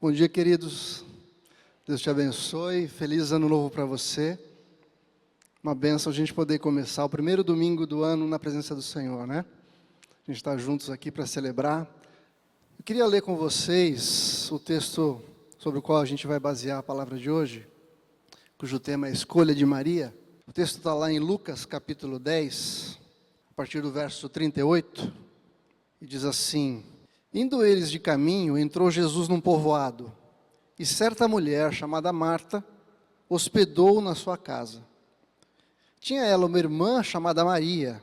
Bom dia, queridos. Deus te abençoe. Feliz ano novo para você. Uma bênção a gente poder começar o primeiro domingo do ano na presença do Senhor, né? A gente está juntos aqui para celebrar. Eu queria ler com vocês o texto sobre o qual a gente vai basear a palavra de hoje, cujo tema é a escolha de Maria. O texto está lá em Lucas, capítulo 10, a partir do verso 38, e diz assim: Indo eles de caminho, entrou Jesus num povoado, e certa mulher, chamada Marta, hospedou-o na sua casa. Tinha ela uma irmã chamada Maria,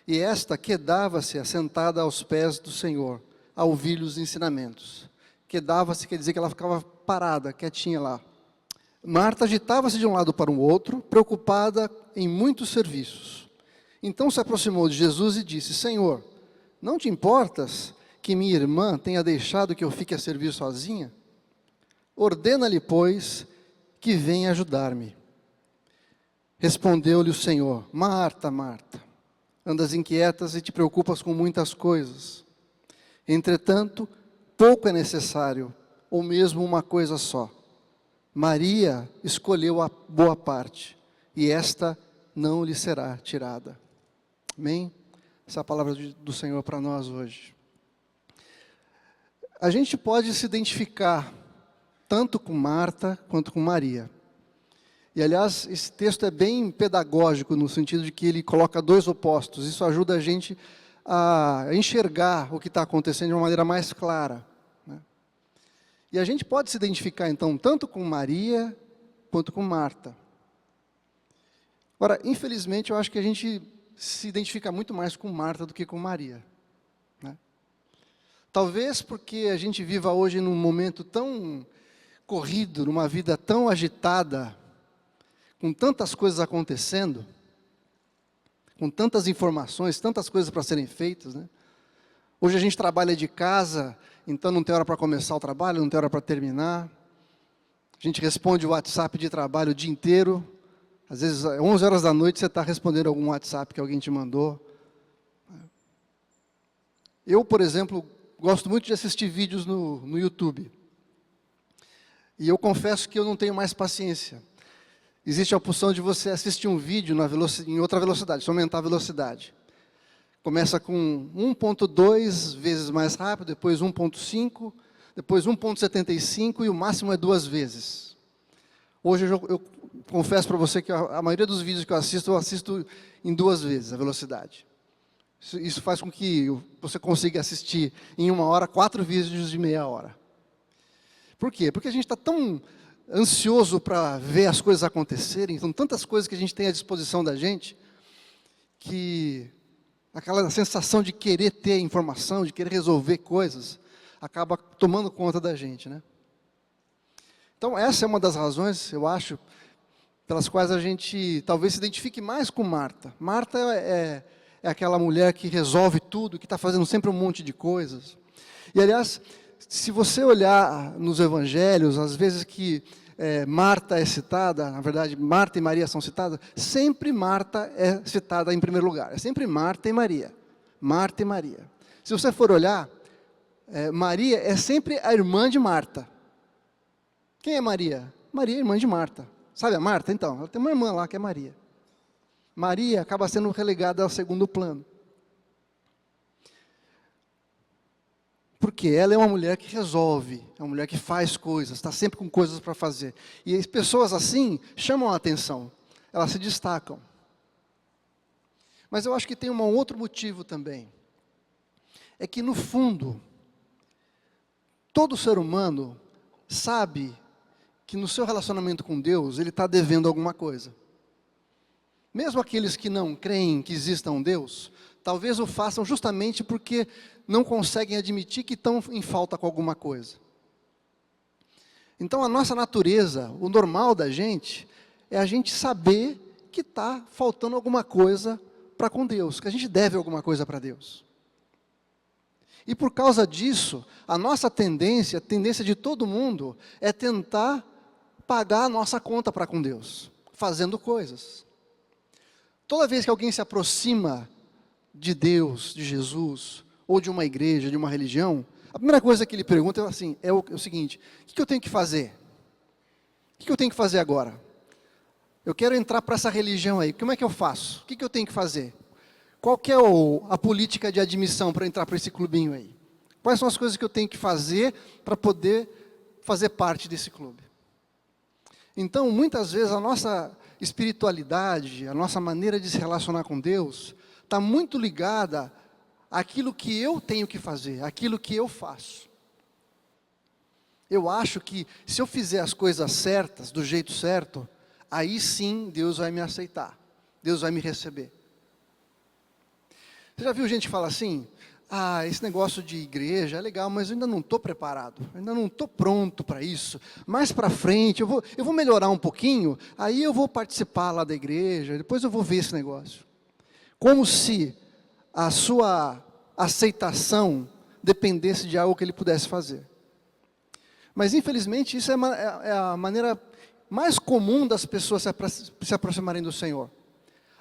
e esta quedava-se assentada aos pés do Senhor, a ouvir-lhe os ensinamentos. Quedava-se quer dizer que ela ficava parada, quietinha lá. Marta agitava-se de um lado para o outro, preocupada em muitos serviços. Então se aproximou de Jesus e disse: Senhor, não te importas que minha irmã tenha deixado que eu fique a servir sozinha? Ordena-lhe, pois, que venha ajudar-me. Respondeu-lhe o Senhor: Marta, Marta, andas inquietas e te preocupas com muitas coisas. Entretanto, pouco é necessário, ou mesmo uma coisa só. Maria escolheu a boa parte, e esta não lhe será tirada. Amém? Essa é a palavra do Senhor para nós hoje. A gente pode se identificar tanto com Marta quanto com Maria. E, aliás, esse texto é bem pedagógico, no sentido de que ele coloca dois opostos. Isso ajuda a gente a enxergar o que está acontecendo de uma maneira mais clara, né? E a gente pode se identificar, então, tanto com Maria quanto com Marta. Agora, infelizmente, eu acho que a gente se identifica muito mais com Marta do que com Maria, né? Talvez porque a gente viva hoje num momento tão corrido, numa vida tão agitada, com tantas coisas acontecendo, com tantas informações, tantas coisas para serem feitas, né? Hoje a gente trabalha de casa, então não tem hora para começar o trabalho, não tem hora para terminar. A gente responde o WhatsApp de trabalho o dia inteiro. Às vezes, às 11 horas da noite, você está respondendo algum WhatsApp que alguém te mandou. Eu, por exemplo, gosto muito de assistir vídeos no YouTube. E eu confesso que eu não tenho mais paciência. Existe a opção de você assistir um vídeo em outra velocidade, se aumentar a velocidade. Começa com 1.2 vezes mais rápido, depois 1.5, depois 1.75 e o máximo é 2 vezes. Hoje eu confesso para você que a maioria dos vídeos que eu assisto em 2 vezes a velocidade. Isso faz com que você consiga assistir em 1 hora 4 vídeos de meia hora. Por quê? Porque a gente está tão ansioso para ver as coisas acontecerem, são tantas coisas que a gente tem à disposição da gente, que aquela sensação de querer ter informação, de querer resolver coisas, acaba tomando conta da gente, né? Então essa é uma das razões, eu acho, pelas quais a gente talvez se identifique mais com Marta. Marta é aquela mulher que resolve tudo, que está fazendo sempre um monte de coisas. E, aliás, se você olhar nos evangelhos, às vezes que Marta é citada, na verdade, Marta e Maria são citadas, sempre Marta é citada em primeiro lugar. É sempre Marta e Maria. Marta e Maria. Se você for olhar, Maria é sempre a irmã de Marta. Quem é Maria? Maria é irmã de Marta. Sabe a Marta? Então, ela tem uma irmã lá que é Maria. Maria acaba sendo relegada ao segundo plano. Porque ela é uma mulher que resolve, é uma mulher que faz coisas, está sempre com coisas para fazer. E as pessoas assim chamam a atenção, elas se destacam. Mas eu acho que tem um outro motivo também. É que no fundo, todo ser humano sabe que no seu relacionamento com Deus, ele está devendo alguma coisa. Mesmo aqueles que não creem que exista um Deus, talvez o façam justamente porque não conseguem admitir que estão em falta com alguma coisa. Então a nossa natureza, o normal da gente, é a gente saber que está faltando alguma coisa para com Deus, que a gente deve alguma coisa para Deus. E por causa disso, a nossa tendência, a tendência de todo mundo, é tentar pagar a nossa conta para com Deus, fazendo coisas. Toda vez que alguém se aproxima de Deus, de Jesus, ou de uma igreja, de uma religião, A primeira coisa que ele pergunta é assim, o seguinte: o que eu tenho que fazer? O que eu tenho que fazer agora? Eu quero entrar para essa religião aí, como é que eu faço? O que eu tenho que fazer? Qual que é a política de admissão para entrar para esse clubinho aí? Quais são as coisas que eu tenho que fazer para poder fazer parte desse clube? Então, muitas vezes, a nossa espiritualidade, a nossa maneira de se relacionar com Deus, está muito ligada àquilo que eu tenho que fazer, àquilo que eu faço. Eu acho que, se eu fizer as coisas certas, do jeito certo, aí sim Deus vai me aceitar, Deus vai me receber. Você já viu gente falar assim, esse negócio de igreja é legal, mas eu ainda não estou preparado, ainda não estou pronto para isso. Mais para frente, eu vou melhorar um pouquinho, aí eu vou participar lá da igreja, depois eu vou ver esse negócio. Como se a sua aceitação dependesse de algo que ele pudesse fazer. Mas, infelizmente, isso é a maneira mais comum das pessoas se aproximarem do Senhor,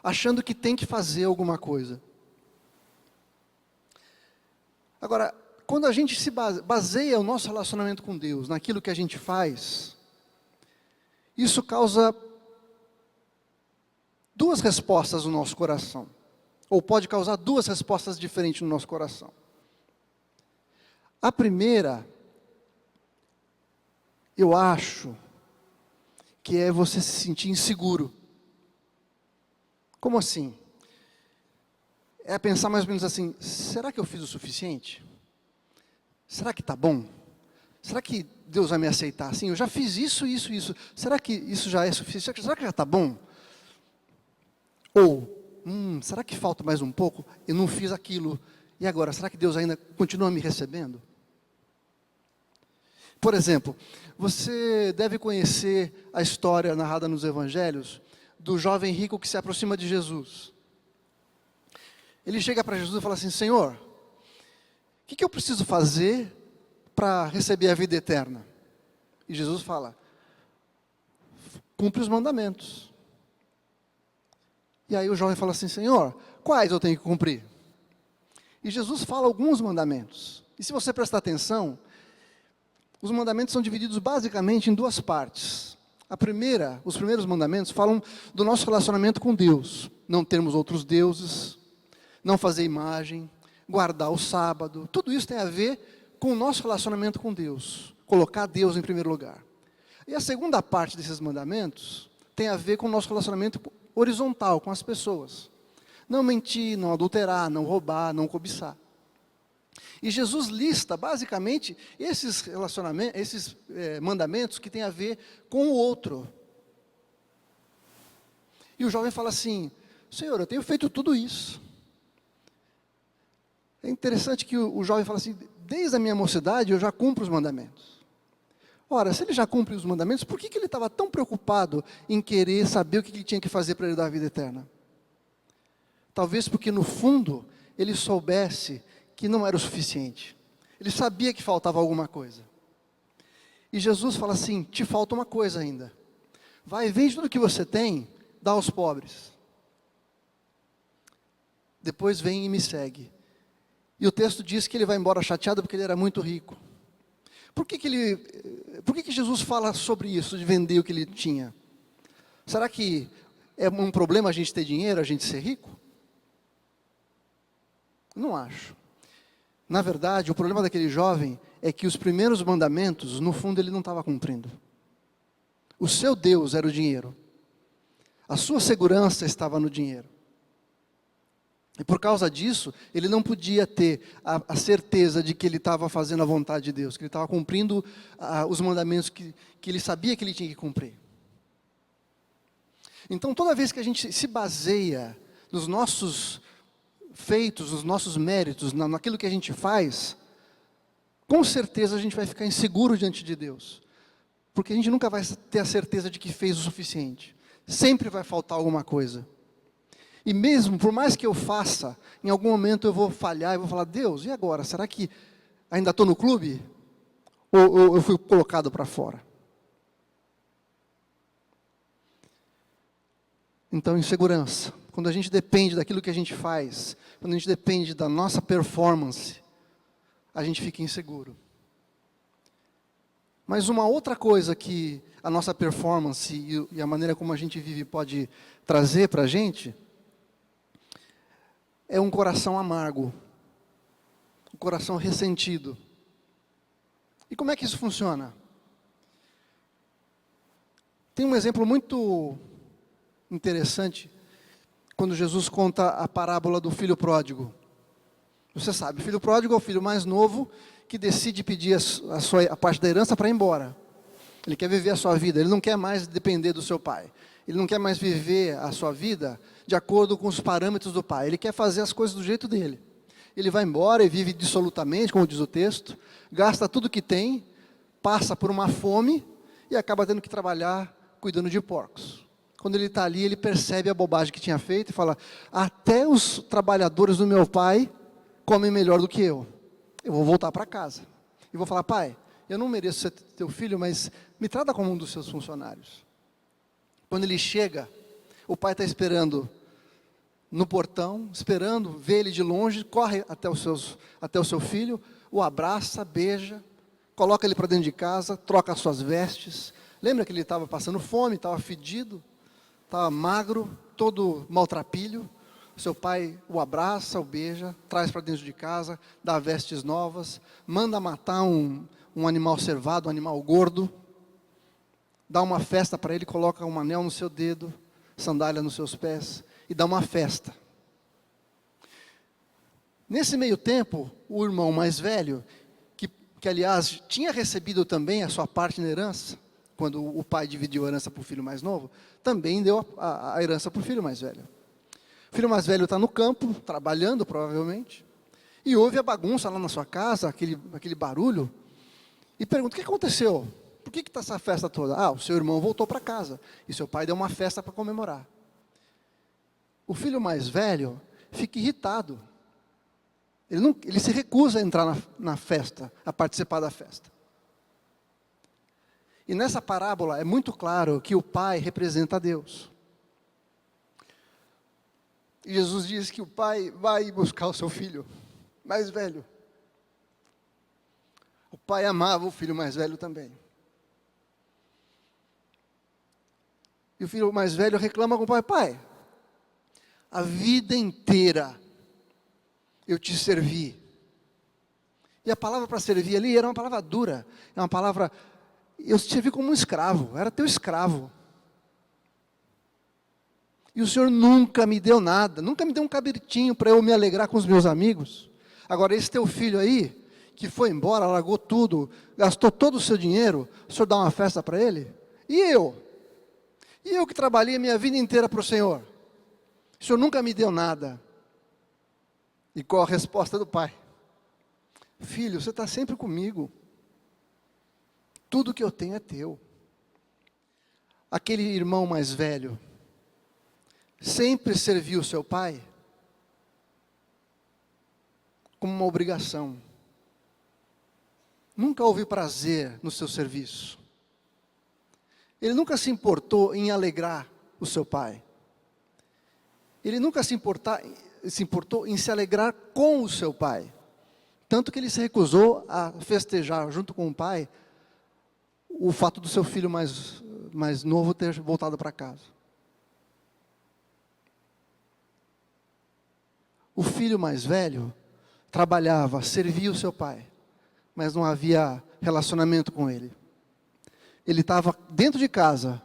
achando que tem que fazer alguma coisa. Agora, quando a gente se baseia o nosso relacionamento com Deus naquilo que a gente faz, isso causa duas respostas no nosso coração, ou pode causar duas respostas diferentes no nosso coração. A primeira, eu acho, que é você se sentir inseguro. Como assim? É pensar mais ou menos assim, será que eu fiz o suficiente? Será que está bom? Será que Deus vai me aceitar assim? Eu já fiz isso. Será que isso já é suficiente? Será que já está bom? Ou, será que falta mais um pouco? Eu não fiz aquilo. E agora, será que Deus ainda continua me recebendo? Por exemplo, você deve conhecer a história narrada nos evangelhos do jovem rico que se aproxima de Jesus. Ele chega para Jesus e fala assim, Senhor, o que eu preciso fazer para receber a vida eterna? E Jesus fala, cumpre os mandamentos. E aí o jovem fala assim, Senhor, quais eu tenho que cumprir? E Jesus fala alguns mandamentos. E se você prestar atenção, os mandamentos são divididos basicamente em duas partes. Os primeiros mandamentos falam do nosso relacionamento com Deus. Não termos outros deuses, não fazer imagem, guardar o sábado. Tudo isso tem a ver com o nosso relacionamento com Deus. Colocar Deus em primeiro lugar. E a segunda parte desses mandamentos tem a ver com o nosso relacionamento horizontal com as pessoas. Não mentir, não adulterar, não roubar, não cobiçar. E Jesus lista, basicamente, esses mandamentos que têm a ver com o outro. E o jovem fala assim, Senhor, eu tenho feito tudo isso. É interessante que o jovem fala assim, desde a minha mocidade eu já cumpro os mandamentos. Ora, se ele já cumpre os mandamentos, por que ele estava tão preocupado em querer saber o que ele tinha que fazer para ele dar a vida eterna? Talvez porque no fundo ele soubesse que não era o suficiente. Ele sabia que faltava alguma coisa. E Jesus fala assim, te falta uma coisa ainda. Vai, vende tudo que você tem, dá aos pobres. Depois vem e me segue. E o texto diz que ele vai embora chateado porque ele era muito rico. Por que Jesus fala sobre isso, de vender o que ele tinha? Será que é um problema a gente ter dinheiro, a gente ser rico? Não acho. Na verdade, o problema daquele jovem é que os primeiros mandamentos, no fundo, ele não estava cumprindo. O seu Deus era o dinheiro. A sua segurança estava no dinheiro. E por causa disso, ele não podia ter a certeza de que ele estava fazendo a vontade de Deus, que ele estava cumprindo os mandamentos que ele sabia que ele tinha que cumprir. Então, toda vez que a gente se baseia nos nossos feitos, nos nossos méritos, naquilo que a gente faz, com certeza a gente vai ficar inseguro diante de Deus. Porque a gente nunca vai ter a certeza de que fez o suficiente. Sempre vai faltar alguma coisa. E mesmo, por mais que eu faça, em algum momento eu vou falhar e vou falar, Deus, e agora? Será que ainda estou no clube? Ou eu fui colocado para fora? Então, insegurança. Quando a gente depende daquilo que a gente faz, quando a gente depende da nossa performance, a gente fica inseguro. Mas uma outra coisa que a nossa performance e a maneira como a gente vive pode trazer para a gente é um coração amargo, um coração ressentido. E como é que isso funciona? Tem um exemplo muito interessante quando Jesus conta a parábola do filho pródigo. Você sabe, o filho pródigo é o filho mais novo que decide pedir a parte da herança para ir embora. Ele quer viver a sua vida, ele não quer mais depender do seu pai. Ele não quer mais viver a sua vida de acordo com os parâmetros do pai. Ele quer fazer as coisas do jeito dele. Ele vai embora e vive dissolutamente, como diz o texto, gasta tudo que tem, passa por uma fome e acaba tendo que trabalhar cuidando de porcos. Quando ele está ali, ele percebe a bobagem que tinha feito e fala: até os trabalhadores do meu pai comem melhor do que eu. Eu vou voltar para casa. E vou falar: pai, eu não mereço ser teu filho, mas me trata como um dos seus funcionários. Quando ele chega, o pai está esperando no portão, esperando, vê ele de longe, corre até o seu filho, o abraça, beija, coloca ele para dentro de casa, troca as suas vestes. Lembra que ele estava passando fome, estava fedido, estava magro, todo maltrapilho. Seu pai o abraça, o beija, traz para dentro de casa, dá vestes novas, manda matar um animal cevado, um animal gordo, dá uma festa para ele, coloca um anel no seu dedo, sandália nos seus pés, e dá uma festa. Nesse meio tempo, o irmão mais velho, que aliás tinha recebido também a sua parte na herança, quando o pai dividiu a herança para o filho mais novo, também deu a herança para o filho mais velho. O filho mais velho está no campo, trabalhando provavelmente, e ouve a bagunça lá na sua casa, aquele barulho, e pergunta: o que aconteceu? Por que está essa festa toda? Ah, o seu irmão voltou para casa, e seu pai deu uma festa para comemorar. O filho mais velho fica irritado. Ele se recusa a entrar na festa, a participar da festa. E nessa parábola é muito claro que o pai representa a Deus. E Jesus diz que o pai vai buscar o seu filho mais velho. O pai amava o filho mais velho também. E o filho mais velho reclama com o pai: pai, a vida inteira eu te servi. E a palavra para servir ali era uma palavra dura. É uma palavra, eu te servi como um escravo, era teu escravo. E o Senhor nunca me deu nada, nunca me deu um cabritinho para eu me alegrar com os meus amigos. Agora esse teu filho aí, que foi embora, largou tudo, gastou todo o seu dinheiro, o Senhor dá uma festa para ele? E eu? E eu que trabalhei a minha vida inteira para o Senhor? O Senhor nunca me deu nada. E qual a resposta do pai? Filho, você está sempre comigo. Tudo que eu tenho é teu. Aquele irmão mais velho sempre serviu seu pai como uma obrigação. Nunca houve prazer no seu serviço. Ele nunca se importou em alegrar o seu pai. Ele nunca se importou em se alegrar com o seu pai. Tanto que ele se recusou a festejar junto com o pai o fato do seu filho mais novo ter voltado para casa. O filho mais velho trabalhava, servia o seu pai, mas não havia relacionamento com ele. Ele estava dentro de casa,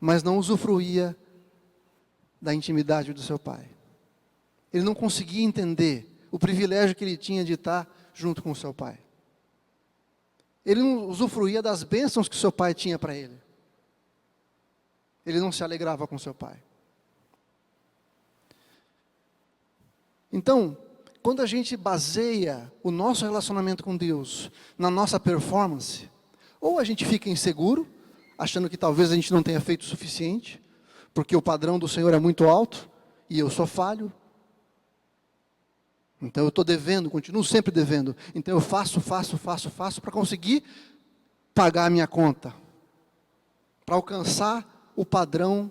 mas não usufruía da intimidade do seu pai. Ele não conseguia entender o privilégio que ele tinha de estar junto com o seu pai. Ele não usufruía das bênçãos que o seu pai tinha para ele. Ele não se alegrava com o seu pai. Então, quando a gente baseia o nosso relacionamento com Deus na nossa performance, ou a gente fica inseguro, achando que talvez a gente não tenha feito o suficiente, porque o padrão do Senhor é muito alto, e eu sou falho. Então eu estou devendo, continuo sempre devendo. Então eu faço para conseguir pagar a minha conta. Para alcançar o padrão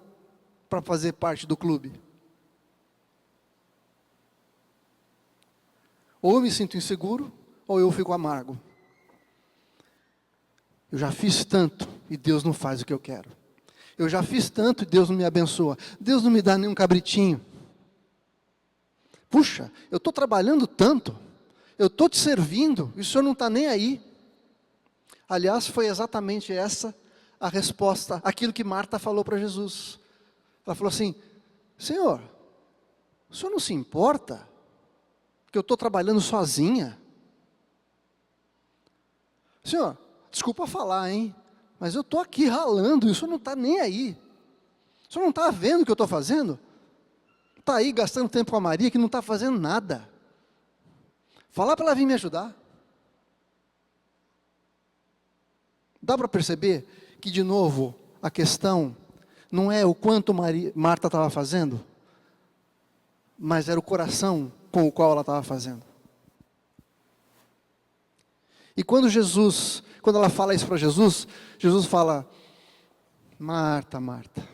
para fazer parte do clube. Ou eu me sinto inseguro, ou eu fico amargo. Eu já fiz tanto e Deus não faz o que eu quero. Eu já fiz tanto e Deus não me abençoa. Deus não me dá nenhum cabritinho. Puxa, eu estou trabalhando tanto, eu estou te servindo, e o Senhor não está nem aí. Aliás, foi exatamente essa a resposta, aquilo que Marta falou para Jesus. Ela falou assim: Senhor, o Senhor não se importa que eu estou trabalhando sozinha? Senhor, desculpa falar, hein? Mas eu estou aqui ralando, e o Senhor não está nem aí. O Senhor não está vendo o que eu estou fazendo? Está aí gastando tempo com a Maria, que não está fazendo nada. Fala para ela vir me ajudar. Dá para perceber que, de novo, a questão não é o quanto Marta estava fazendo, mas era o coração com o qual ela estava fazendo. E quando ela fala isso para Jesus, Jesus fala: Marta, Marta.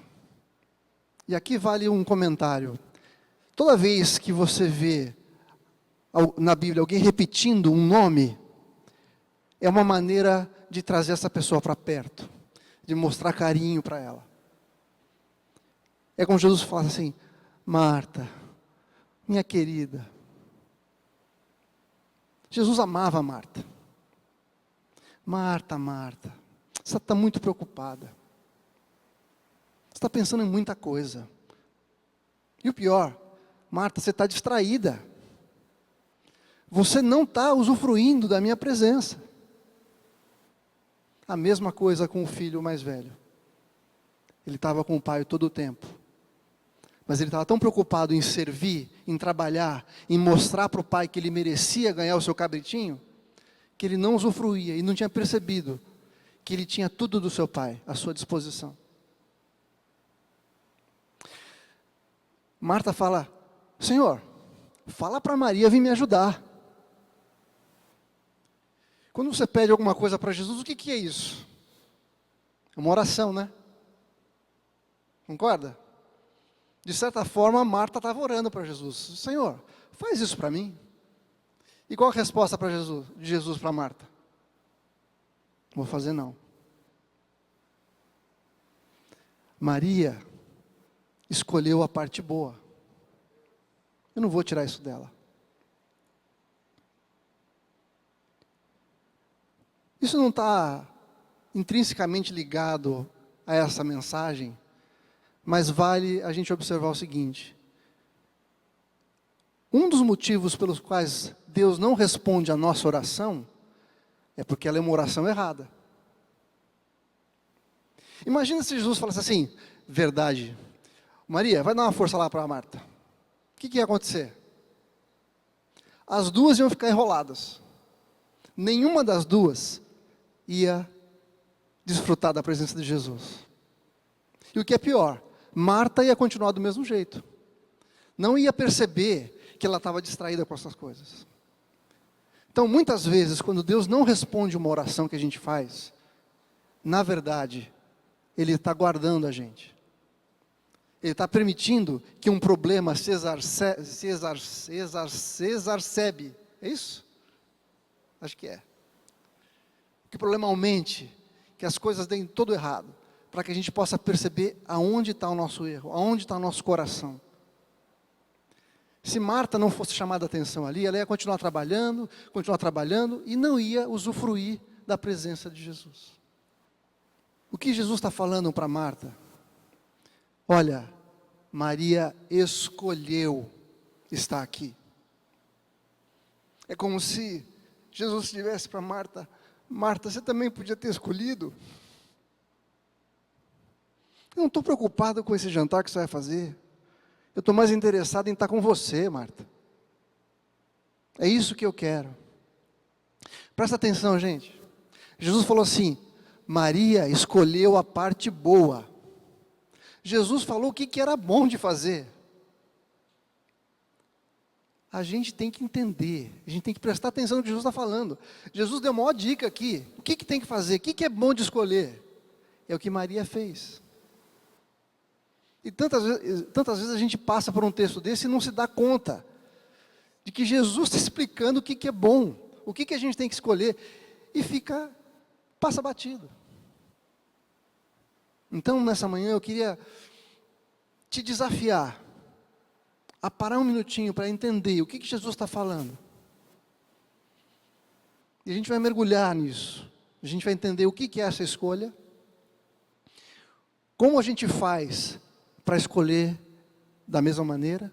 E aqui vale um comentário. Toda vez que você vê na Bíblia alguém repetindo um nome, é uma maneira de trazer essa pessoa para perto, de mostrar carinho para ela. É como Jesus fala assim: Marta, minha querida. Jesus amava Marta. Marta, Marta, você está muito preocupada. Você está pensando em muita coisa. E o pior, Marta, você está distraída. Você não está usufruindo da minha presença. A mesma coisa com o filho mais velho. Ele estava com o pai todo o tempo. Mas ele estava tão preocupado em servir, em trabalhar, em mostrar para o pai que ele merecia ganhar o seu cabritinho, que ele não usufruía e não tinha percebido que ele tinha tudo do seu pai à sua disposição. Marta fala: Senhor, fala para Maria vir me ajudar. Quando você pede alguma coisa para Jesus, o que é isso? É uma oração, né? Concorda? De certa forma, Marta estava orando para Jesus: Senhor, faz isso para mim. E qual a resposta de Jesus para Marta? Não vou fazer não. Maria escolheu a parte boa. Eu não vou tirar isso dela. Isso não está intrinsecamente ligado a essa mensagem, mas vale a gente observar o seguinte: um dos motivos pelos quais Deus não responde a nossa oração é porque ela é uma oração errada. Imagina se Jesus falasse assim: verdade, Maria, vai dar uma força lá para a Marta. O que ia acontecer? As duas iam ficar enroladas. Nenhuma das duas ia desfrutar da presença de Jesus. E o que é pior, Marta ia continuar do mesmo jeito. Não ia perceber que ela estava distraída com essas coisas. Então, muitas vezes, quando Deus não responde uma oração que a gente faz, na verdade, Ele está guardando a gente. Ele está permitindo que um problema se exacerbe. É isso? Acho que é. Que o problema aumente, que as coisas deem todo errado, para que a gente possa perceber aonde está o nosso erro, aonde está o nosso coração. Se Marta não fosse chamada a atenção ali, ela ia continuar trabalhando e não ia usufruir da presença de Jesus. O que Jesus está falando para Marta? Olha, Maria escolheu estar aqui. É como se Jesus dissesse para Marta: Marta, você também podia ter escolhido. Eu não estou preocupado com esse jantar que você vai fazer. Eu estou mais interessado em estar com você, Marta. É isso que eu quero. Presta atenção, gente. Jesus falou assim: Maria escolheu a parte boa. Jesus falou o que era bom de fazer. A gente tem que entender, a gente tem que prestar atenção no que Jesus está falando. Jesus deu uma maior dica aqui. O que tem que fazer? O que é bom de escolher? É o que Maria fez. E tantas vezes a gente passa por um texto desse e não se dá conta de que Jesus está explicando o que é bom, O que a gente tem que escolher? E passa batido. Então, nessa manhã, eu queria te desafiar a parar um minutinho para entender o que Jesus está falando. E a gente vai mergulhar nisso. A gente vai entender o que é essa escolha. Como a gente faz para escolher da mesma maneira.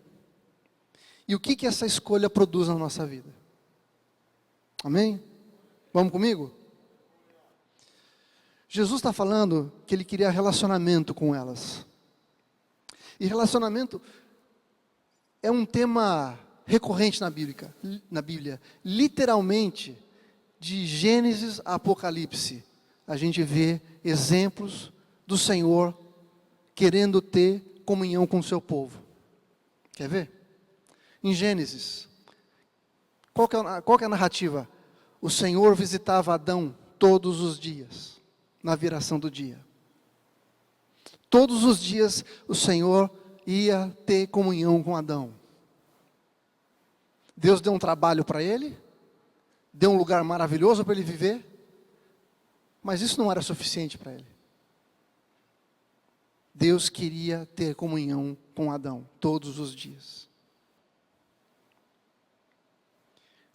E o que essa escolha produz na nossa vida. Amém? Vamos comigo? Jesus está falando que Ele queria relacionamento com elas. E relacionamento é um tema recorrente na Bíblia. Literalmente, de Gênesis a Apocalipse, a gente vê exemplos do Senhor querendo ter comunhão com o seu povo. Quer ver? Em Gênesis, qual que é a narrativa? O Senhor visitava Adão todos os dias, na viração do dia. Todos os dias o Senhor ia ter comunhão com Adão. Deus deu um trabalho para ele, deu um lugar maravilhoso para ele viver, mas isso não era suficiente para ele. Deus queria ter comunhão com Adão todos os dias.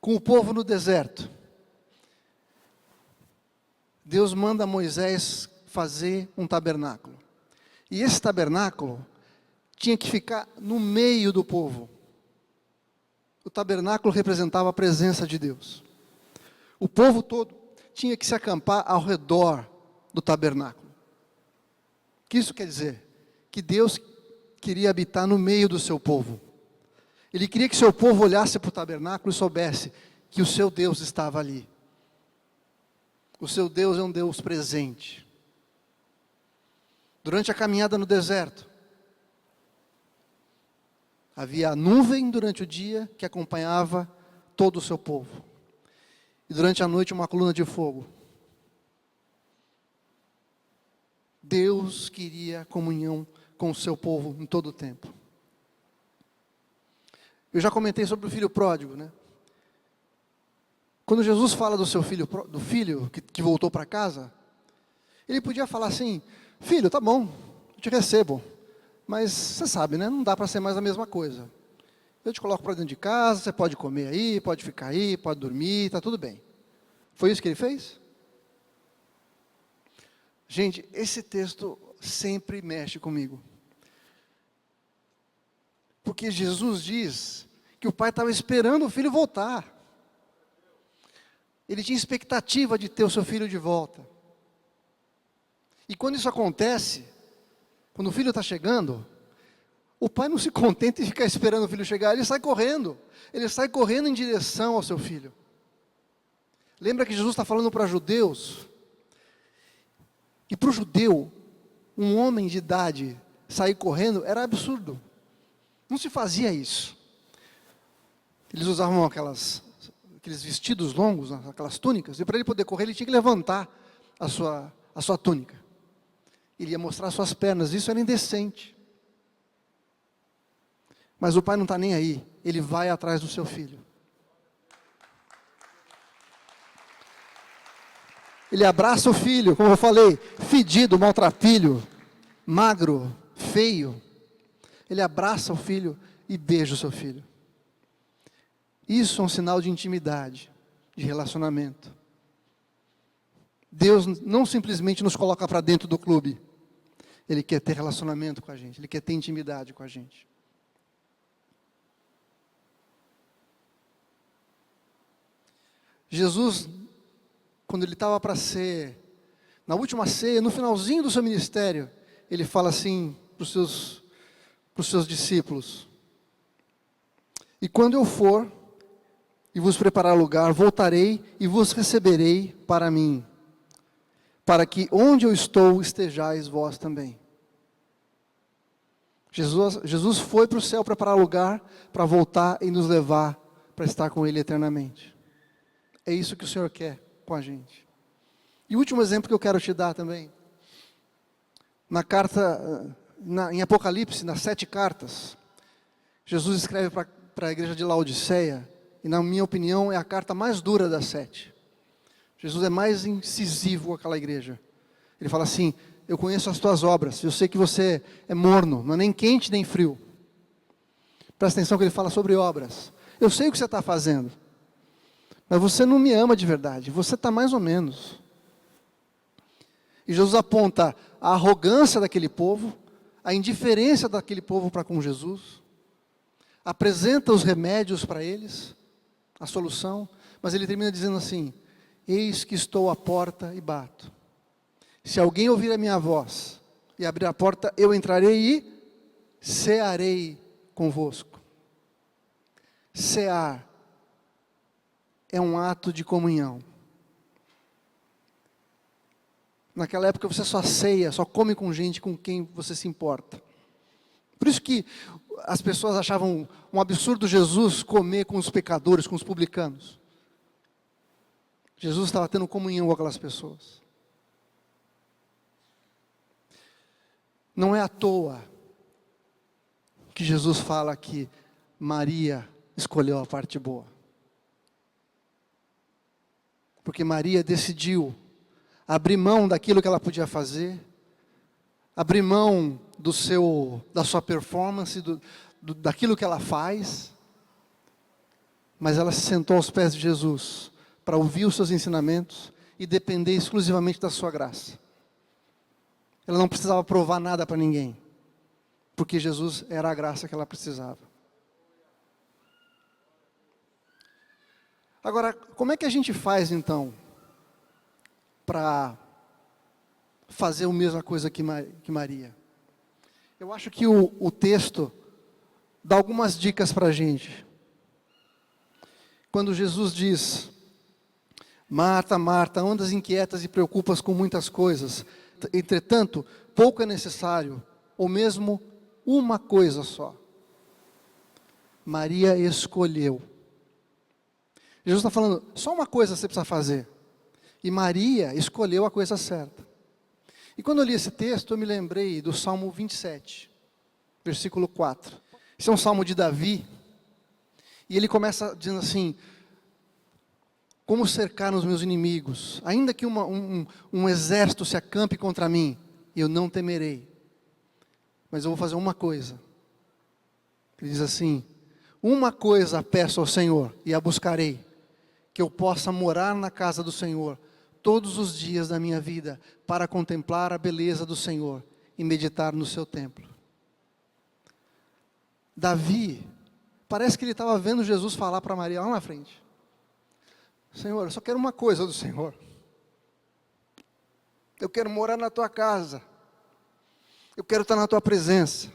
Com o povo no deserto, Deus manda Moisés fazer um tabernáculo. E esse tabernáculo tinha que ficar no meio do povo. O tabernáculo representava a presença de Deus. O povo todo tinha que se acampar ao redor do tabernáculo. O que isso quer dizer? Que Deus queria habitar no meio do seu povo. Ele queria que seu povo olhasse para o tabernáculo e soubesse que o seu Deus estava ali. O seu Deus é um Deus presente. Durante a caminhada no deserto, havia a nuvem durante o dia que acompanhava todo o seu povo. E durante a noite uma coluna de fogo. Deus queria comunhão com o seu povo em todo o tempo. Eu já comentei sobre o filho pródigo, né? Quando Jesus fala do seu filho, do filho que voltou para casa, ele podia falar assim: filho, tá bom, eu te recebo, mas você sabe, né? Não dá para ser mais a mesma coisa. Eu te coloco para dentro de casa, você pode comer aí, pode ficar aí, pode dormir, está tudo bem. Foi isso que ele fez? Gente, esse texto sempre mexe comigo. Porque Jesus diz que o pai estava esperando o filho voltar. Ele tinha expectativa de ter o seu filho de volta. E quando isso acontece, quando o filho está chegando, o pai não se contenta em ficar esperando o filho chegar, ele sai correndo. Ele sai correndo em direção ao seu filho. Lembra que Jesus está falando para judeus? E para o judeu, um homem de idade sair correndo era absurdo. Não se fazia isso. Eles usavam aqueles vestidos longos, aquelas túnicas, e para ele poder correr, ele tinha que levantar a sua túnica. Ele ia mostrar suas pernas, isso era indecente. Mas o pai não está nem aí, ele vai atrás do seu filho. Ele abraça o filho, como eu falei, fedido, maltrapilho, magro, feio. Ele abraça o filho e beija o seu filho. Isso é um sinal de intimidade, de relacionamento. Deus não simplesmente nos coloca para dentro do clube. Ele quer ter relacionamento com a gente, Ele quer ter intimidade com a gente. Jesus, quando Ele estava para ser, na última ceia, no finalzinho do seu ministério, Ele fala assim para os seus discípulos: e quando eu for e vos preparar lugar, voltarei e vos receberei para mim, para que onde eu estou estejais vós também. Jesus foi para o céu preparar lugar para voltar e nos levar para estar com Ele eternamente. É isso que o Senhor quer com a gente. E o último exemplo que eu quero te dar também, na carta, em Apocalipse, nas 7 cartas, Jesus escreve para a igreja de Laodiceia, e na minha opinião é a carta mais dura das 7. Jesus é mais incisivo com aquela igreja. Ele fala assim: eu conheço as tuas obras, eu sei que você é morno, não é nem quente nem frio. Presta atenção que ele fala sobre obras. Eu sei o que você está fazendo, mas você não me ama de verdade, você está mais ou menos. E Jesus aponta a arrogância daquele povo, a indiferença daquele povo para com Jesus, apresenta os remédios para eles, a solução, mas ele termina dizendo assim: eis que estou à porta e bato. Se alguém ouvir a minha voz e abrir a porta, eu entrarei e cearei convosco. Cear é um ato de comunhão. Naquela época você só ceia, só come com gente com quem você se importa. Por isso que as pessoas achavam um absurdo Jesus comer com os pecadores, com os publicanos. Jesus estava tendo comunhão com aquelas pessoas. Não é à toa que Jesus fala que Maria escolheu a parte boa. Porque Maria decidiu abrir mão daquilo que ela podia fazer, abrir mão da sua performance, daquilo que ela faz, mas ela se sentou aos pés de Jesus para ouvir os seus ensinamentos e depender exclusivamente da sua graça. Ela não precisava provar nada para ninguém, porque Jesus era a graça que ela precisava. Agora, como é que a gente faz então para fazer a mesma coisa que Maria? Eu acho que o texto dá algumas dicas para a gente. Quando Jesus diz: Marta, Marta, andas inquietas e preocupas com muitas coisas, entretanto, pouco é necessário, ou mesmo uma coisa só. Maria escolheu. Jesus está falando, só uma coisa você precisa fazer. E Maria escolheu a coisa certa. E quando eu li esse texto, eu me lembrei do Salmo 27, versículo 4. Esse é um salmo de Davi. E ele começa dizendo assim: como cercar os meus inimigos? Ainda que um exército se acampe contra mim, eu não temerei. Mas eu vou fazer uma coisa. Ele diz assim: uma coisa peço ao Senhor e a buscarei, que eu possa morar na casa do Senhor todos os dias da minha vida, para contemplar a beleza do Senhor e meditar no seu templo. Davi, parece que ele estava vendo Jesus falar para Maria lá na frente: Senhor, eu só quero uma coisa do Senhor. Eu quero morar na tua casa. Eu quero estar na tua presença.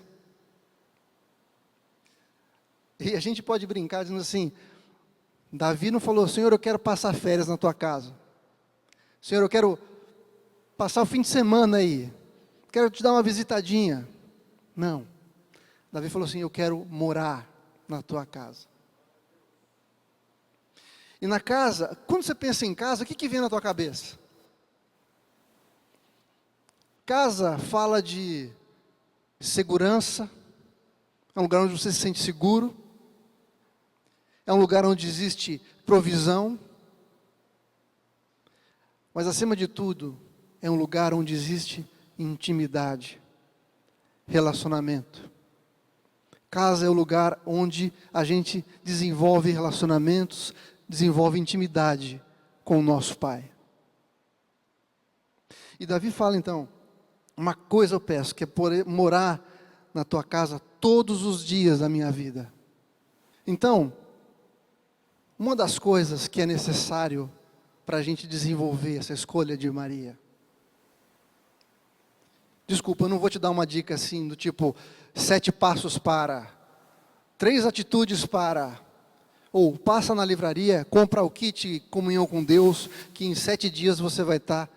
E a gente pode brincar dizendo assim: Davi não falou: Senhor, eu quero passar férias na tua casa. Senhor, eu quero passar o fim de semana aí. Quero te dar uma visitadinha. Não. Davi falou assim: eu quero morar na tua casa. E na casa, quando você pensa em casa, o que vem na tua cabeça? Casa fala de segurança, é um lugar onde você se sente seguro, é um lugar onde existe provisão, mas acima de tudo, é um lugar onde existe intimidade, relacionamento. Casa é o lugar onde a gente desenvolve relacionamentos, desenvolve intimidade com o nosso Pai. E Davi fala então: uma coisa eu peço, que é morar na tua casa todos os dias da minha vida. Então, uma das coisas que é necessário para a gente desenvolver essa escolha de Maria. Desculpa, eu não vou te dar uma dica assim, do tipo, 7 passos para, 3 atitudes para, ou passa na livraria, compra o kit comunhão com Deus, que em 7 dias você vai estar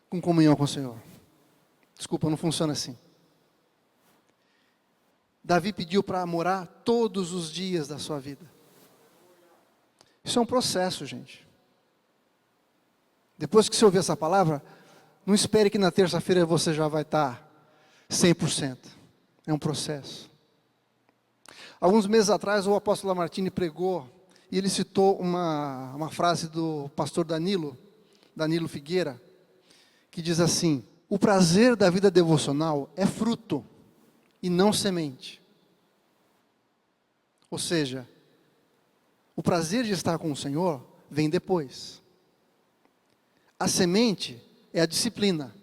com comunhão com o Senhor. Desculpa, não funciona assim. Davi pediu para morar todos os dias da sua vida. Isso é um processo, gente. Depois que você ouvir essa palavra, não espere que na terça-feira você já vai estar 100%. É um processo. Alguns meses atrás, o apóstolo Lamartine pregou, E ele citou uma frase do pastor Danilo Figueira, que diz assim: o prazer da vida devocional é fruto e não semente. Ou seja, o prazer de estar com o Senhor vem depois. A semente é a disciplina.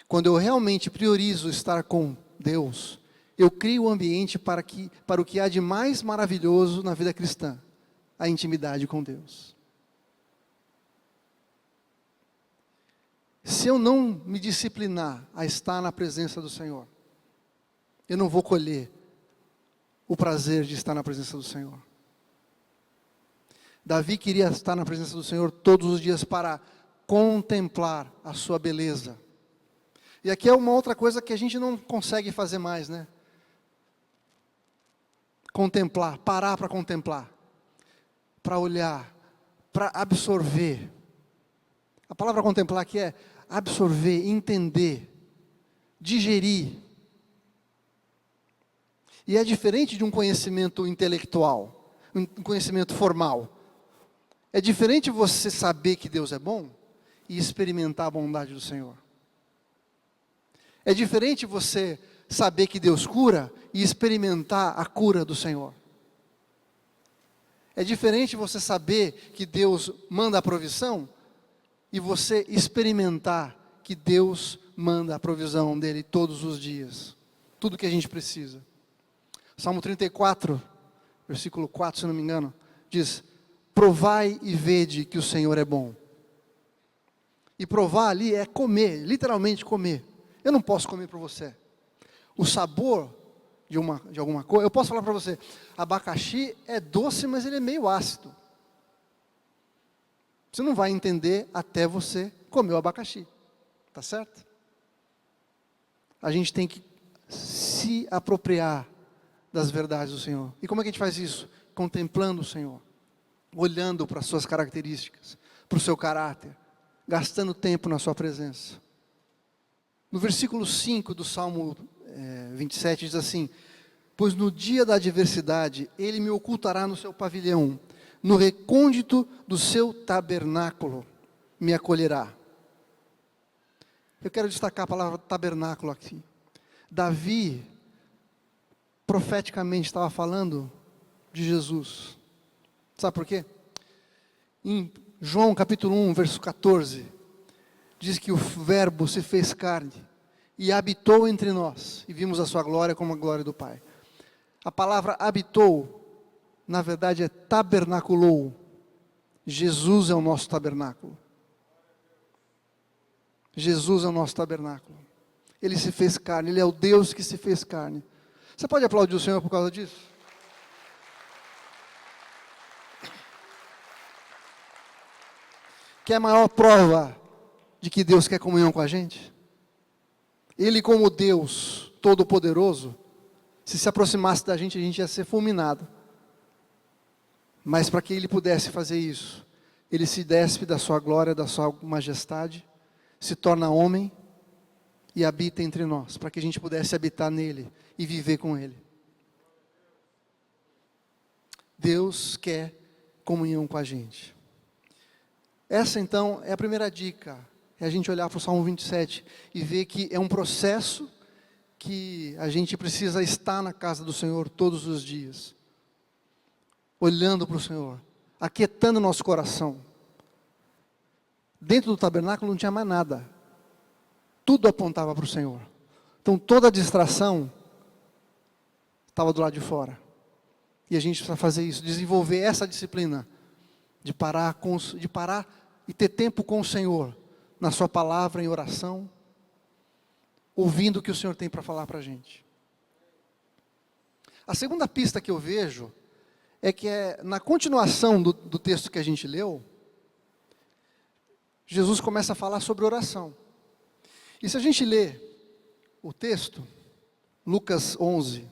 Quando eu realmente priorizo estar com Deus, eu crio o ambiente para o que há de mais maravilhoso na vida cristã, a intimidade com Deus. Se eu não me disciplinar a estar na presença do Senhor, eu não vou colher o prazer de estar na presença do Senhor. Davi queria estar na presença do Senhor todos os dias para contemplar a sua beleza. E aqui é uma outra coisa que a gente não consegue fazer mais, né? Contemplar, parar para contemplar, para olhar, para absorver. A palavra contemplar aqui é absorver, entender, digerir. E é diferente de um conhecimento intelectual, um conhecimento formal. É diferente você saber que Deus é bom e experimentar a bondade do Senhor. É diferente você saber que Deus cura e experimentar a cura do Senhor. É diferente você saber que Deus manda a provisão e você experimentar que Deus manda a provisão dele todos os dias. Tudo que a gente precisa. Salmo 34, versículo 4, se não me engano, diz: provai e vede que o Senhor é bom. E provar ali é comer, literalmente comer. Eu não posso comer para você. O sabor de alguma coisa, eu posso falar para você, abacaxi é doce, mas ele é meio ácido. Você não vai entender até você comer o abacaxi. Tá certo? A gente tem que se apropriar das verdades do Senhor. E como é que a gente faz isso? Contemplando o Senhor, olhando para as suas características, para o seu caráter, gastando tempo na sua presença. No versículo 5 do Salmo 27 diz assim: pois no dia da adversidade ele me ocultará no seu pavilhão, no recôndito do seu tabernáculo me acolherá. Eu quero destacar a palavra tabernáculo aqui. Davi profeticamente estava falando de Jesus. Sabe por quê? Em João capítulo 1, verso 14, diz que o verbo se fez carne e habitou entre nós, e vimos a sua glória como a glória do Pai. A palavra habitou, na verdade é tabernaculou. Jesus é o nosso tabernáculo. Jesus é o nosso tabernáculo. Ele se fez carne, Ele é o Deus que se fez carne. Você pode aplaudir o Senhor por causa disso? Que é a maior prova de que Deus quer comunhão com a gente? Ele, como Deus Todo-Poderoso, se aproximasse da gente, a gente ia ser fulminado. Mas para que Ele pudesse fazer isso, Ele se despe da sua glória, da sua majestade, se torna homem e habita entre nós, para que a gente pudesse habitar nele e viver com Ele. Deus quer comunhão com a gente. Essa então é a primeira dica, é a gente olhar para o Salmo 27 e ver que é um processo que a gente precisa estar na casa do Senhor todos os dias, olhando para o Senhor, aquietando nosso coração. Dentro do tabernáculo não tinha mais nada, tudo apontava para o Senhor. Então toda a distração estava do lado de fora. E a gente precisa fazer isso, desenvolver essa disciplina de parar e ter tempo com o Senhor, na sua palavra, em oração, ouvindo o que o Senhor tem para falar para a gente. A segunda pista que eu vejo é que na continuação do texto que a gente leu, Jesus começa a falar sobre oração. E se a gente lê o texto, Lucas 11,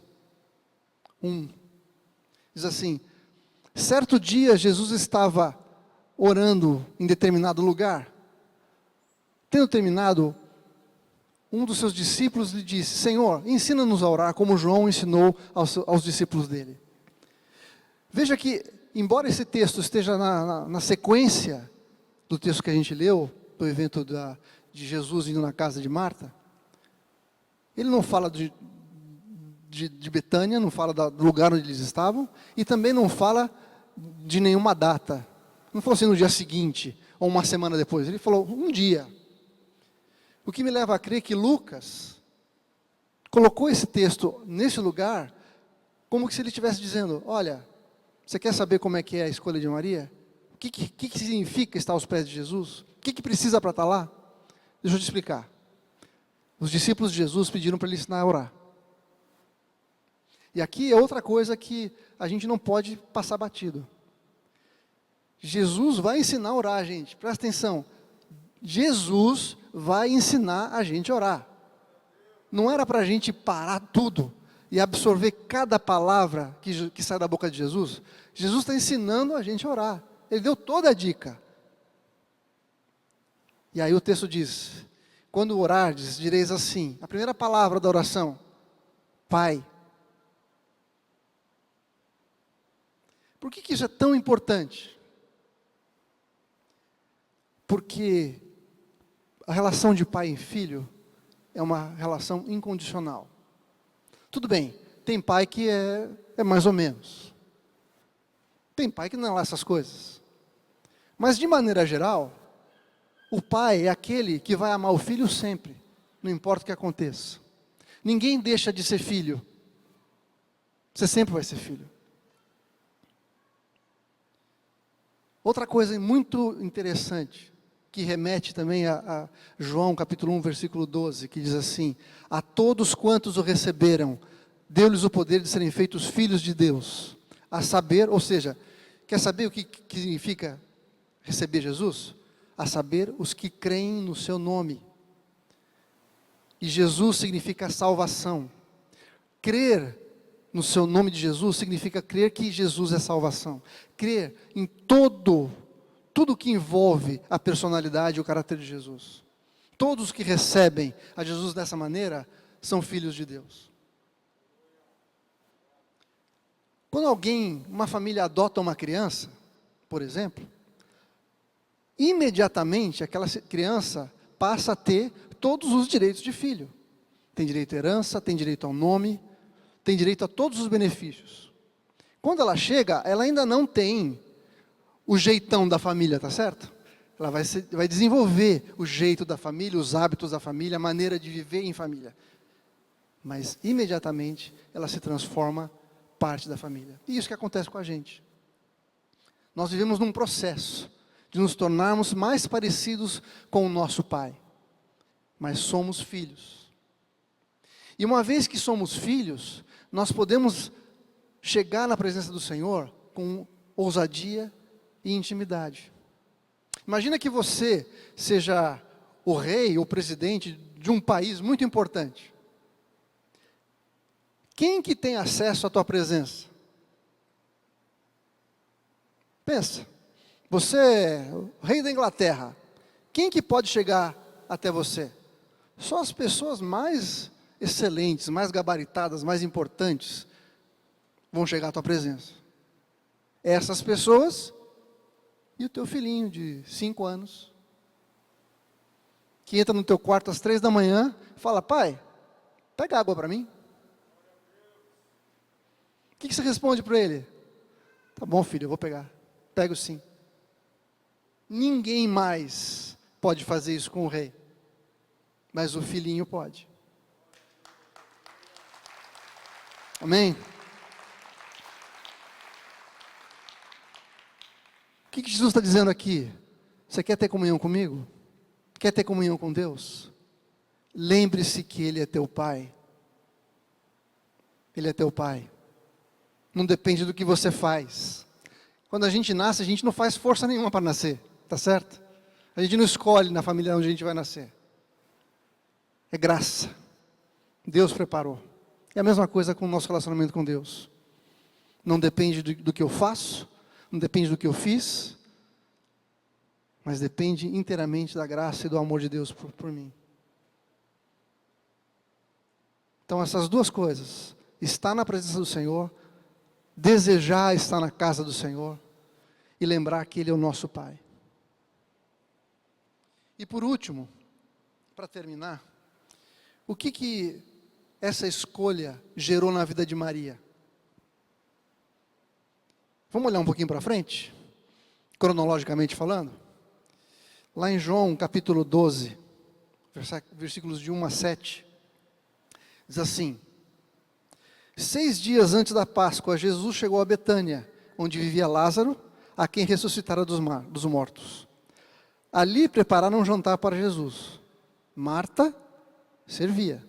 1, diz assim: certo dia Jesus estava orando em determinado lugar. Tendo terminado, um dos seus discípulos lhe disse: Senhor, ensina-nos a orar como João ensinou aos discípulos dele. Veja que embora esse texto esteja na sequência do texto que a gente leu, do evento de Jesus indo na casa de Marta, ele não fala de Betânia, não fala do lugar onde eles estavam, e também não fala de nenhuma data. Não falou assim no dia seguinte, ou uma semana depois, ele falou um dia. O que me leva a crer que Lucas colocou esse texto nesse lugar, como se ele estivesse dizendo, olha, você quer saber como é que é a escolha de Maria? O que significa estar aos pés de Jesus? O que precisa para estar lá? Deixa eu te explicar. Os discípulos de Jesus pediram para ele ensinar a orar. E aqui é outra coisa que a gente não pode passar batido. Jesus vai ensinar a orar, gente. Presta atenção. Jesus vai ensinar a gente a orar. Não era para a gente parar tudo e absorver cada palavra que sai da boca de Jesus. Jesus está ensinando a gente a orar. Ele deu toda a dica. E aí o texto diz, quando orardes, direis assim, a primeira palavra da oração, Pai. Por que isso é tão importante? Porque a relação de pai e filho é uma relação incondicional. Tudo bem, tem pai que é mais ou menos. Tem pai que não é lá essas coisas. Mas de maneira geral, o pai é aquele que vai amar o filho sempre, não importa o que aconteça. Ninguém deixa de ser filho. Você sempre vai ser filho. Outra coisa muito interessante, que remete também a João capítulo 1, versículo 12, que diz assim, a todos quantos o receberam, deu-lhes o poder de serem feitos filhos de Deus, a saber, ou seja, quer saber o que significa receber Jesus? A saber, os que creem no seu nome. E Jesus significa salvação. Crer no seu nome de Jesus significa crer que Jesus é salvação. Crer em tudo que envolve a personalidade e o caráter de Jesus. Todos que recebem a Jesus dessa maneira são filhos de Deus. Quando uma família adota uma criança, por exemplo, imediatamente aquela criança passa a ter todos os direitos de filho. Tem direito à herança, tem direito ao nome, tem direito a todos os benefícios. Quando ela chega, ela ainda não tem o jeitão da família, tá certo? Ela vai desenvolver o jeito da família, os hábitos da família, a maneira de viver em família. Mas imediatamente ela se transforma parte da família. E isso que acontece com a gente. Nós vivemos num processo de nos tornarmos mais parecidos com o nosso Pai. Mas somos filhos. E uma vez que somos filhos, nós podemos chegar na presença do Senhor com ousadia e intimidade. Imagina que você seja o rei ou presidente de um país muito importante. Quem que tem acesso à tua presença? Pensa, você é o rei da Inglaterra. Quem que pode chegar até você? Só as pessoas mais excelentes, mais gabaritadas, mais importantes, vão chegar à tua presença. Essas pessoas e o teu filhinho de 5 anos, que entra no teu quarto às 3 da manhã, e fala, pai, pega água para mim. O que você responde para ele? Tá bom, filho, eu vou pegar. Pego sim. Ninguém mais pode fazer isso com o rei, mas o filhinho pode. Amém? O que Jesus está dizendo aqui? Você quer ter comunhão comigo? Quer ter comunhão com Deus? Lembre-se que Ele é teu Pai. Ele é teu Pai. Não depende do que você faz. Quando a gente nasce, a gente não faz força nenhuma para nascer, tá certo? A gente não escolhe na família onde a gente vai nascer. É graça. Deus preparou. É a mesma coisa com o nosso relacionamento com Deus. Não depende do que eu faço, não depende do que eu fiz, mas depende inteiramente da graça e do amor de Deus por mim. Então essas duas coisas, estar na presença do Senhor, desejar estar na casa do Senhor e lembrar que Ele é o nosso Pai. E por último, para terminar, o que essa escolha gerou na vida de Maria? Vamos olhar um pouquinho para frente, cronologicamente falando? Lá em João capítulo 12, versículos de 1 a 7, diz assim: 6 dias antes da Páscoa, Jesus chegou a Betânia, onde vivia Lázaro, a quem ressuscitara dos mortos. Ali prepararam um jantar para Jesus. Marta servia,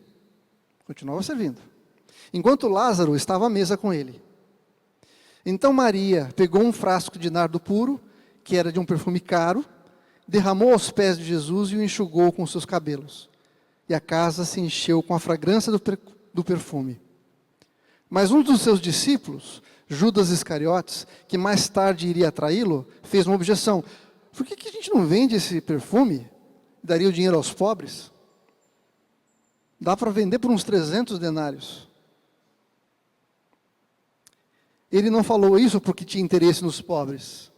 continuava servindo, enquanto Lázaro estava à mesa com ele. Então Maria pegou um frasco de nardo puro, que era de um perfume caro, derramou aos pés de Jesus e o enxugou com seus cabelos. E a casa se encheu com a fragrância do perfume. Mas um dos seus discípulos, Judas Iscariotes, que mais tarde iria traí-lo, fez uma objeção. Por que a gente não vende esse perfume? Daria o dinheiro aos pobres? Dá para vender por uns 300 denários. Ele não falou isso porque tinha interesse nos pobres,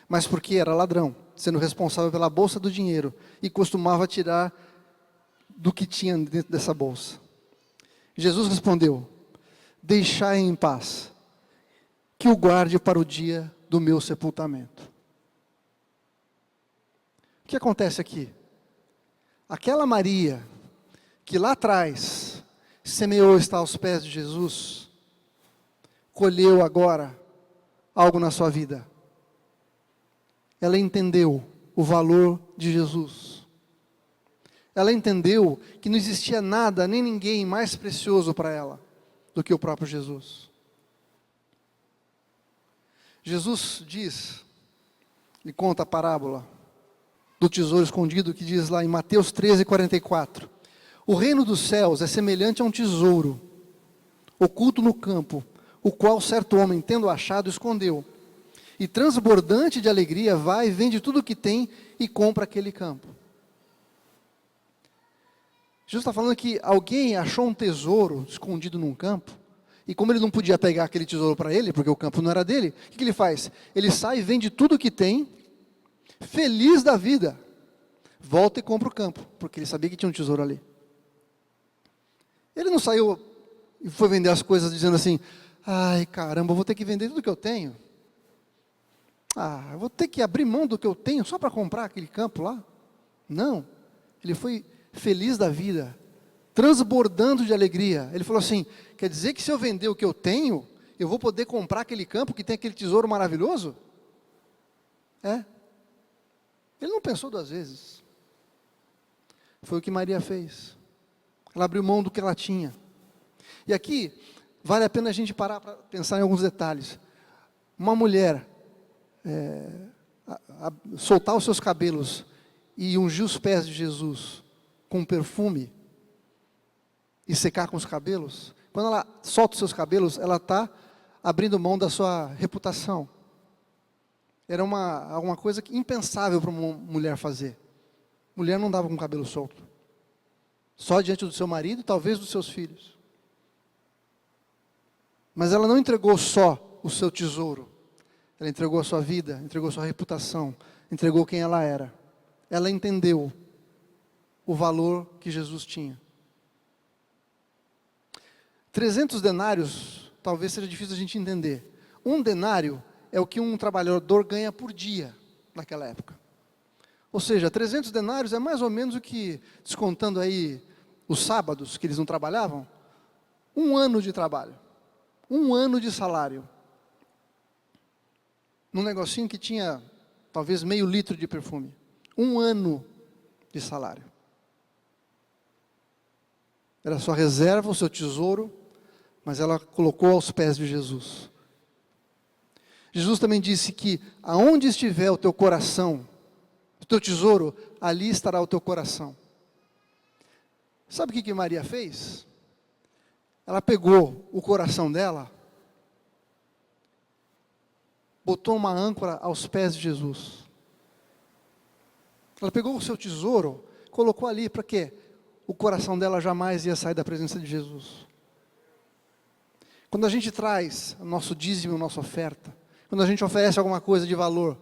mas porque era ladrão, sendo responsável pela bolsa do dinheiro, e costumava tirar do que tinha dentro dessa bolsa. Jesus respondeu: deixai em paz, que o guarde para o dia do meu sepultamento. O que acontece aqui? Aquela Maria, que lá atrás semeou estar aos pés de Jesus, colheu agora algo na sua vida. Ela entendeu o valor de Jesus. Ela entendeu que não existia nada, nem ninguém mais precioso para ela do que o próprio Jesus. Jesus diz, e conta a parábola do tesouro escondido, que diz lá em Mateus 13:44. O reino dos céus é semelhante a um tesouro oculto no campo, o qual certo homem, tendo achado, escondeu. E transbordante de alegria, vai, vende tudo o que tem e compra aquele campo. Jesus está falando que alguém achou um tesouro escondido num campo, e como ele não podia pegar aquele tesouro para ele, porque o campo não era dele, o que ele faz? Ele sai e vende tudo o que tem, feliz da vida, volta e compra o campo, porque ele sabia que tinha um tesouro ali. Ele não saiu e foi vender as coisas dizendo assim: ai caramba, eu vou ter que vender tudo que eu tenho. Eu vou ter que abrir mão do que eu tenho só para comprar aquele campo lá. Não, ele foi feliz da vida, transbordando de alegria. Ele falou assim: quer dizer que se eu vender o que eu tenho, eu vou poder comprar aquele campo que tem aquele tesouro maravilhoso? Ele não pensou 2 vezes. Foi o que Maria fez. Ela abriu mão do que ela tinha. E aqui, vale a pena a gente parar para pensar em alguns detalhes. Uma mulher soltar os seus cabelos e ungir os pés de Jesus com perfume e secar com os cabelos, quando ela solta os seus cabelos, ela está abrindo mão da sua reputação. Era alguma coisa impensável para uma mulher fazer. Mulher não dava com o cabelo solto. Só diante do seu marido, talvez dos seus filhos. Mas ela não entregou só o seu tesouro. Ela entregou a sua vida, entregou a sua reputação, entregou quem ela era. Ela entendeu o valor que Jesus tinha. 300 denários, talvez seja difícil a gente entender. Um denário é o que um trabalhador ganha por dia, naquela época. Ou seja, 300 denários é mais ou menos o que, descontando aí os sábados que eles não trabalhavam, 1 ano de trabalho, 1 ano de salário. Num negocinho que tinha talvez meio litro de perfume. 1 ano de salário. Era a sua reserva, o seu tesouro, mas ela colocou aos pés de Jesus. Jesus também disse que aonde estiver o teu coração, o teu tesouro, ali estará o teu coração. Sabe o que Maria fez? Ela pegou o coração dela, botou uma âncora aos pés de Jesus. Ela pegou o seu tesouro, colocou ali, para quê? O coração dela jamais ia sair da presença de Jesus. Quando a gente traz o nosso dízimo, a nossa oferta, quando a gente oferece alguma coisa de valor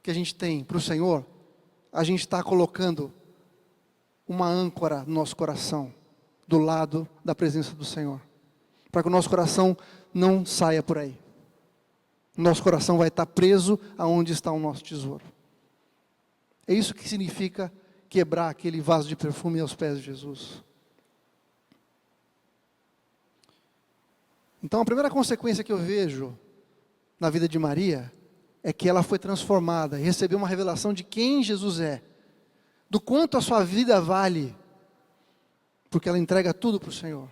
que a gente tem para o Senhor, a gente está colocando uma âncora no nosso coração, do lado da presença do Senhor, para que o nosso coração não saia por aí. Nosso coração vai estar preso aonde está o nosso tesouro. É isso que significa quebrar aquele vaso de perfume aos pés de Jesus. Então a primeira consequência que eu vejo na vida de Maria é que ela foi transformada e recebeu uma revelação de quem Jesus é, do quanto a sua vida vale, porque ela entrega tudo para o Senhor.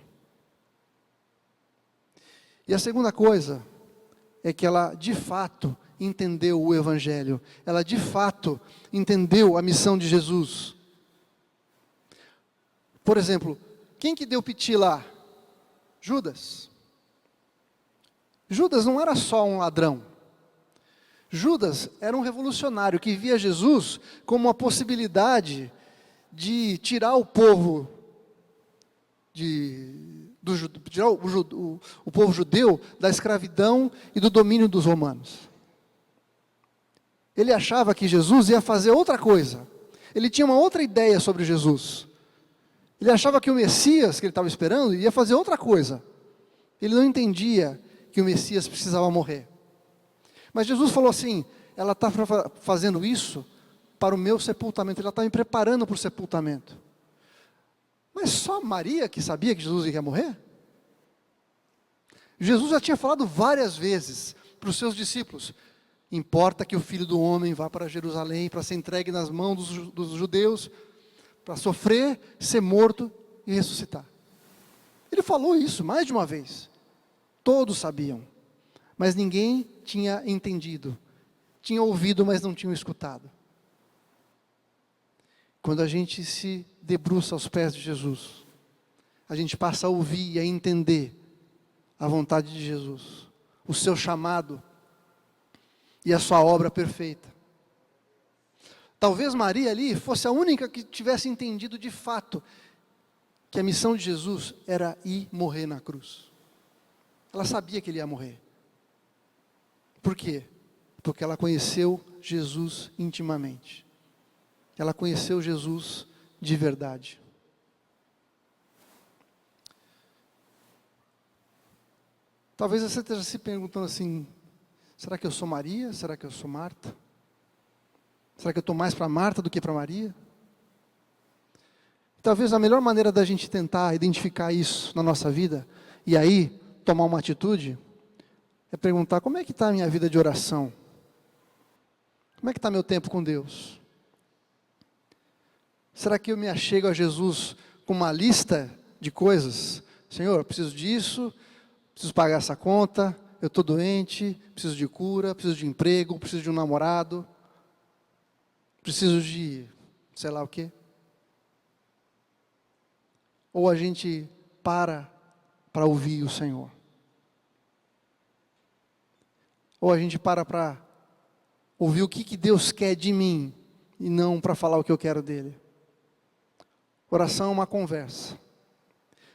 E a segunda coisa é que ela de fato entendeu o Evangelho, ela de fato entendeu a missão de Jesus. Por exemplo, quem que deu piti lá? Judas. Judas não era só um ladrão. Judas era um revolucionário que via Jesus como uma possibilidade de tirar o povo, tirar o povo judeu da escravidão e do domínio dos romanos. Ele achava que Jesus ia fazer outra coisa. Ele tinha uma outra ideia sobre Jesus. Ele achava que o Messias, que ele estava esperando, ia fazer outra coisa. Ele não entendia que o Messias precisava morrer. Mas Jesus falou assim, ela está fazendo isso para o meu sepultamento, ela está me preparando para o sepultamento. Mas só Maria que sabia que Jesus ia morrer? Jesus já tinha falado várias vezes para os seus discípulos, importa que o Filho do Homem vá para Jerusalém, para ser entregue nas mãos dos judeus, para sofrer, ser morto e ressuscitar. Ele falou isso mais de uma vez. Todos sabiam, mas ninguém tinha entendido. Tinha ouvido, mas não tinham escutado. Quando a gente se debruça aos pés de Jesus, a gente passa a ouvir e a entender a vontade de Jesus, o seu chamado e a sua obra perfeita. Talvez Maria ali fosse a única que tivesse entendido de fato que a missão de Jesus era ir morrer na cruz. Ela sabia que ele ia morrer. Por quê? Porque ela conheceu Jesus intimamente. Ela conheceu Jesus de verdade. Talvez você esteja se perguntando assim, será que eu sou Maria? Será que eu sou Marta? Será que eu estou mais para Marta do que para Maria? Talvez a melhor maneira da gente tentar identificar isso na nossa vida, e aí tomar uma atitude, é perguntar, como é que está a minha vida de oração? Como é que está meu tempo com Deus? Será que eu me achego a Jesus com uma lista de coisas? Senhor, eu preciso disso, preciso pagar essa conta, eu estou doente, preciso de cura, preciso de emprego, preciso de um namorado, preciso de sei lá o quê. Ou a gente para ouvir o Senhor. Ou a gente para ouvir o que Deus quer de mim, e não para falar o que eu quero dele. Oração é uma conversa.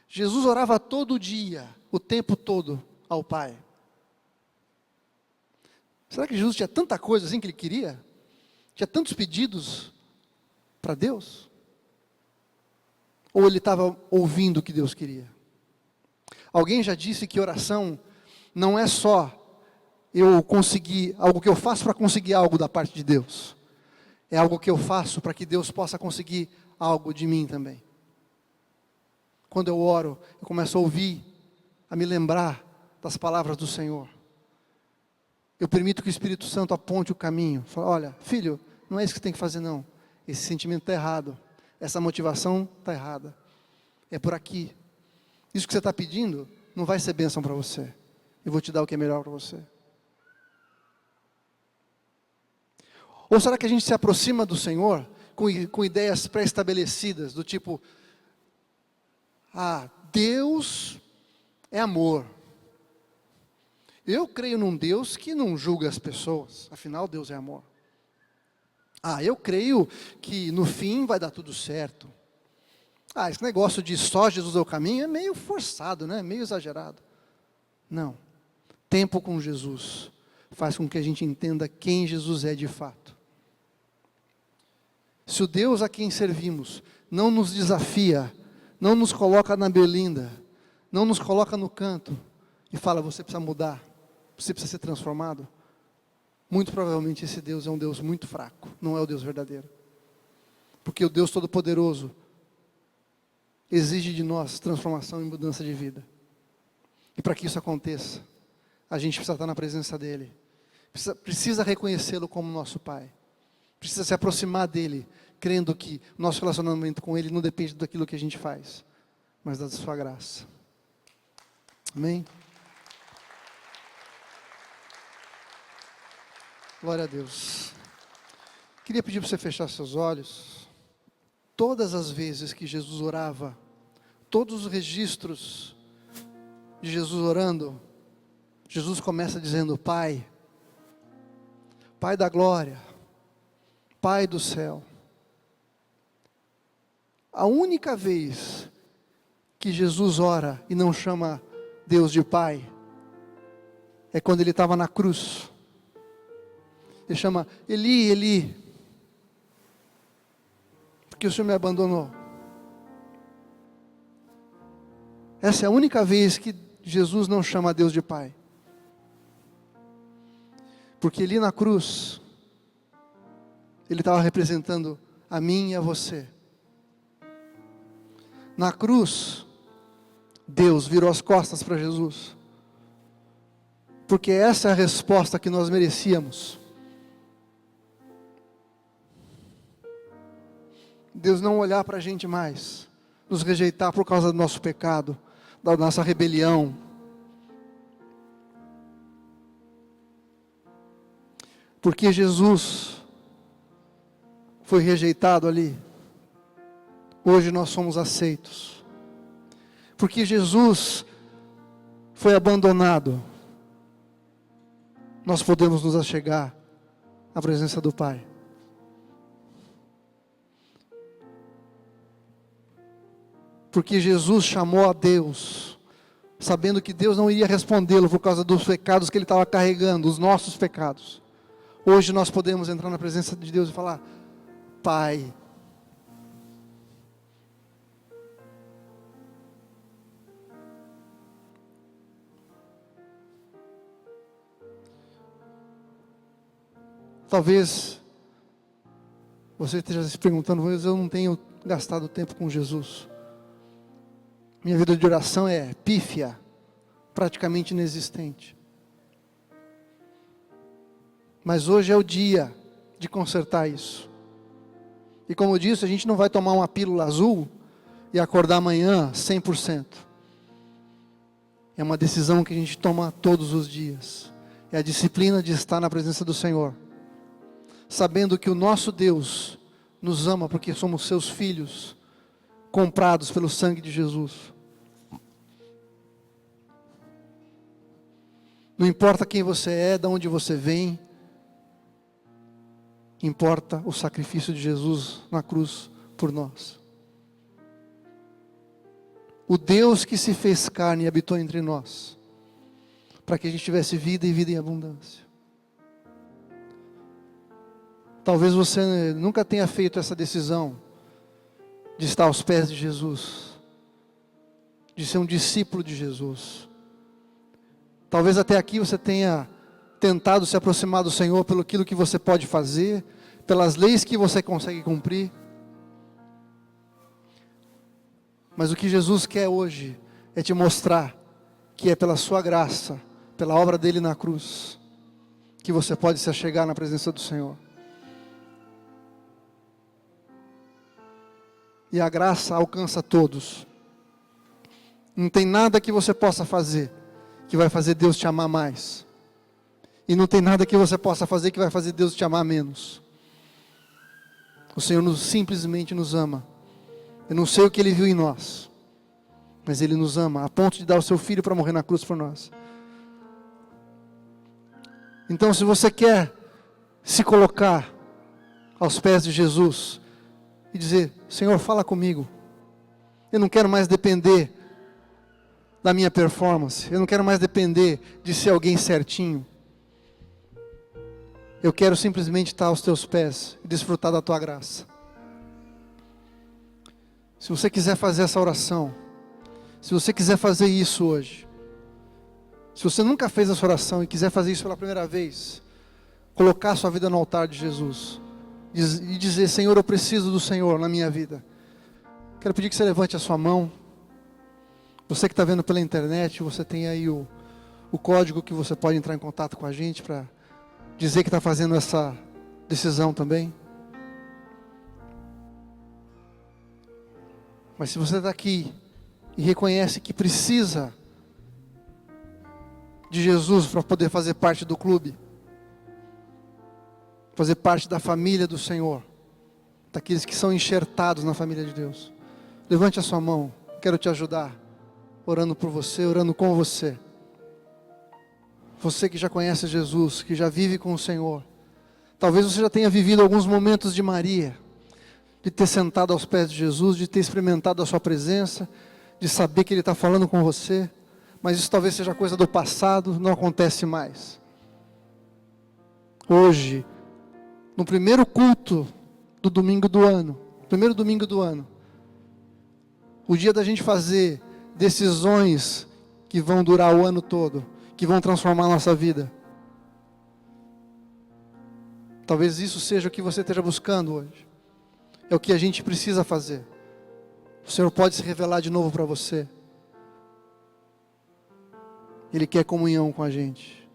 Jesus orava todo dia, o tempo todo, ao Pai. Será que Jesus tinha tanta coisa assim que ele queria? Tinha tantos pedidos para Deus? Ou ele estava ouvindo o que Deus queria? Alguém já disse que oração não é só eu conseguir algo que eu faço para conseguir algo da parte de Deus. É algo que eu faço para que Deus possa conseguir algo de mim também. Quando eu oro, eu começo a ouvir, a me lembrar das palavras do Senhor. Eu permito que o Espírito Santo aponte o caminho. Fala, olha, filho, não é isso que você tem que fazer não. Esse sentimento está errado. Essa motivação está errada. É por aqui. Isso que você está pedindo não vai ser bênção para você. Eu vou te dar o que é melhor para você. Ou será que a gente se aproxima do Senhor com ideias pré-estabelecidas, do tipo, Deus é amor. Eu creio num Deus que não julga as pessoas, afinal Deus é amor. Eu creio que no fim vai dar tudo certo. Esse negócio de só Jesus é o caminho é meio forçado, né? Meio exagerado. Não. Tempo com Jesus faz com que a gente entenda quem Jesus é de fato. Se o Deus a quem servimos não nos desafia, não nos coloca na berlinda, não nos coloca no canto e fala, você precisa mudar, você precisa ser transformado, muito provavelmente esse Deus é um Deus muito fraco, não é o Deus verdadeiro. Porque o Deus Todo-Poderoso exige de nós transformação e mudança de vida. E para que isso aconteça, a gente precisa estar na presença dEle. Precisa reconhecê-lo como nosso Pai. Precisa se aproximar dEle, crendo que o nosso relacionamento com Ele não depende daquilo que a gente faz, mas da sua graça. Amém? Glória a Deus. Queria pedir para você fechar seus olhos. Todas as vezes que Jesus orava, todos os registros de Jesus orando, Jesus começa dizendo, Pai, Pai da glória, Pai do céu. A única vez que Jesus ora e não chama Deus de Pai, é quando Ele estava na cruz. Ele chama, Eli, Eli, porque o Senhor me abandonou. Essa é a única vez que Jesus não chama Deus de Pai. Porque ali na cruz, Ele estava representando a mim e a você. Na cruz, Deus virou as costas para Jesus. Porque essa é a resposta que nós merecíamos. Deus não olhar para a gente mais, nos rejeitar por causa do nosso pecado, da nossa rebelião. Porque Jesus foi rejeitado ali, hoje nós somos aceitos. Porque Jesus foi abandonado, nós podemos nos achegar à presença do Pai. Porque Jesus chamou a Deus, sabendo que Deus não iria respondê-lo por causa dos pecados que ele estava carregando, os nossos pecados. Hoje nós podemos entrar na presença de Deus e falar, Pai. Talvez você esteja se perguntando, mas eu não tenho gastado tempo com Jesus. Minha vida de oração é pífia, praticamente inexistente. Mas hoje é o dia de consertar isso. E como eu disse, a gente não vai tomar uma pílula azul e acordar amanhã 100%. É uma decisão que a gente toma todos os dias. É a disciplina de estar na presença do Senhor. Sabendo que o nosso Deus nos ama porque somos seus filhos, comprados pelo sangue de Jesus. Não importa quem você é, de onde você vem, importa o sacrifício de Jesus na cruz por nós. O Deus que se fez carne e habitou entre nós, para que a gente tivesse vida e vida em abundância. Talvez você nunca tenha feito essa decisão de estar aos pés de Jesus, de ser um discípulo de Jesus. Talvez até aqui você tenha tentado se aproximar do Senhor pelo aquilo que você pode fazer, pelas leis que você consegue cumprir. Mas o que Jesus quer hoje é te mostrar que é pela sua graça, pela obra dele na cruz, que você pode se achegar na presença do Senhor. E a graça alcança todos. Não tem nada que você possa fazer que vai fazer Deus te amar mais. E não tem nada que você possa fazer que vai fazer Deus te amar menos. O Senhor simplesmente nos ama. Eu não sei o que Ele viu em nós, mas Ele nos ama, a ponto de dar o seu Filho para morrer na cruz por nós. Então, se você quer se colocar aos pés de Jesus e dizer, Senhor, fala comigo. Eu não quero mais depender da minha performance. Eu não quero mais depender de ser alguém certinho. Eu quero simplesmente estar aos teus pés e desfrutar da tua graça. Se você quiser fazer essa oração, se você quiser fazer isso hoje, se você nunca fez essa oração e quiser fazer isso pela primeira vez, colocar sua vida no altar de Jesus e dizer: Senhor, eu preciso do Senhor na minha vida. Quero pedir que você levante a sua mão. Você que está vendo pela internet, você tem aí o código que você pode entrar em contato com a gente para dizer que está fazendo essa decisão também. Mas se você está aqui e reconhece que precisa de Jesus para poder fazer parte do clube, fazer parte da família do Senhor, daqueles que são enxertados na família de Deus, levante a sua mão. Quero te ajudar, orando por você, orando com você. Você que já conhece Jesus, que já vive com o Senhor, talvez você já tenha vivido alguns momentos de Maria, de ter sentado aos pés de Jesus, de ter experimentado a sua presença, de saber que Ele está falando com você, mas isso talvez seja coisa do passado, não acontece mais. Hoje, no primeiro culto do domingo do ano, primeiro domingo do ano, o dia da gente fazer decisões que vão durar o ano todo, que vão transformar a nossa vida. Talvez isso seja o que você esteja buscando hoje. É o que a gente precisa fazer. O Senhor pode se revelar de novo para você. Ele quer comunhão com a gente.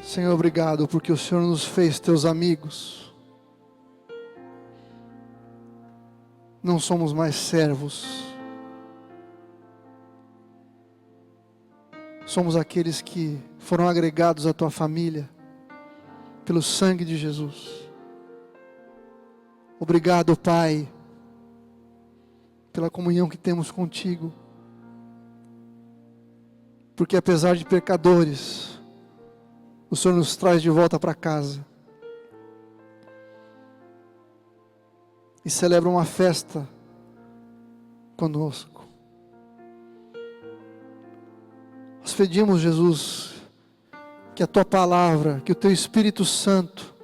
Senhor, obrigado porque o Senhor nos fez teus amigos. Não somos mais servos. Somos aqueles que foram agregados à tua família pelo sangue de Jesus. Obrigado, Pai, pela comunhão que temos contigo. Porque apesar de pecadores, o Senhor nos traz de volta para casa. E celebra uma festa conosco. Nós pedimos, Jesus, que a Tua Palavra, que o Teu Espírito Santo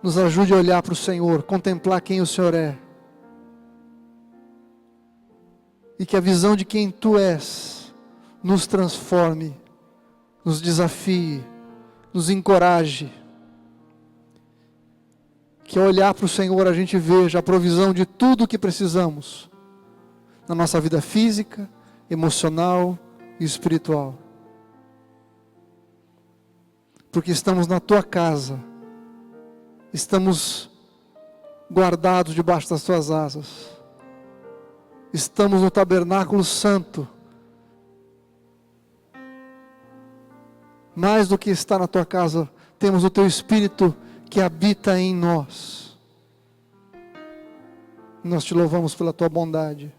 nos ajude a olhar para o Senhor, contemplar quem o Senhor é. E que a visão de quem Tu és nos transforme, nos desafie, nos encoraje. Que ao olhar para o Senhor a gente veja a provisão de tudo o que precisamos na nossa vida física, emocional e espiritual. Porque estamos na Tua casa, estamos guardados debaixo das Tuas asas, estamos no tabernáculo santo. Mais do que estar na Tua casa, temos o Teu Espírito que habita em nós. Nós Te louvamos pela Tua bondade.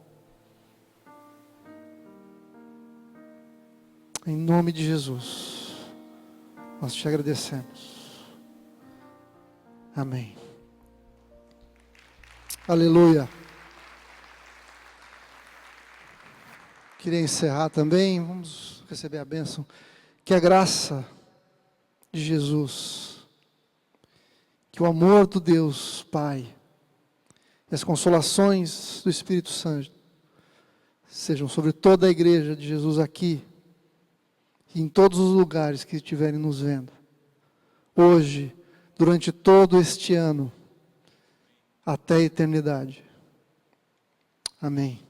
Em nome de Jesus, nós Te agradecemos. Amém. Aleluia. Queria encerrar também, vamos receber a bênção. Que a graça de Jesus, que o amor do Deus Pai, e as consolações do Espírito Santo, sejam sobre toda a igreja de Jesus aqui, e em todos os lugares que estiverem nos vendo, hoje, durante todo este ano, até a eternidade. Amém.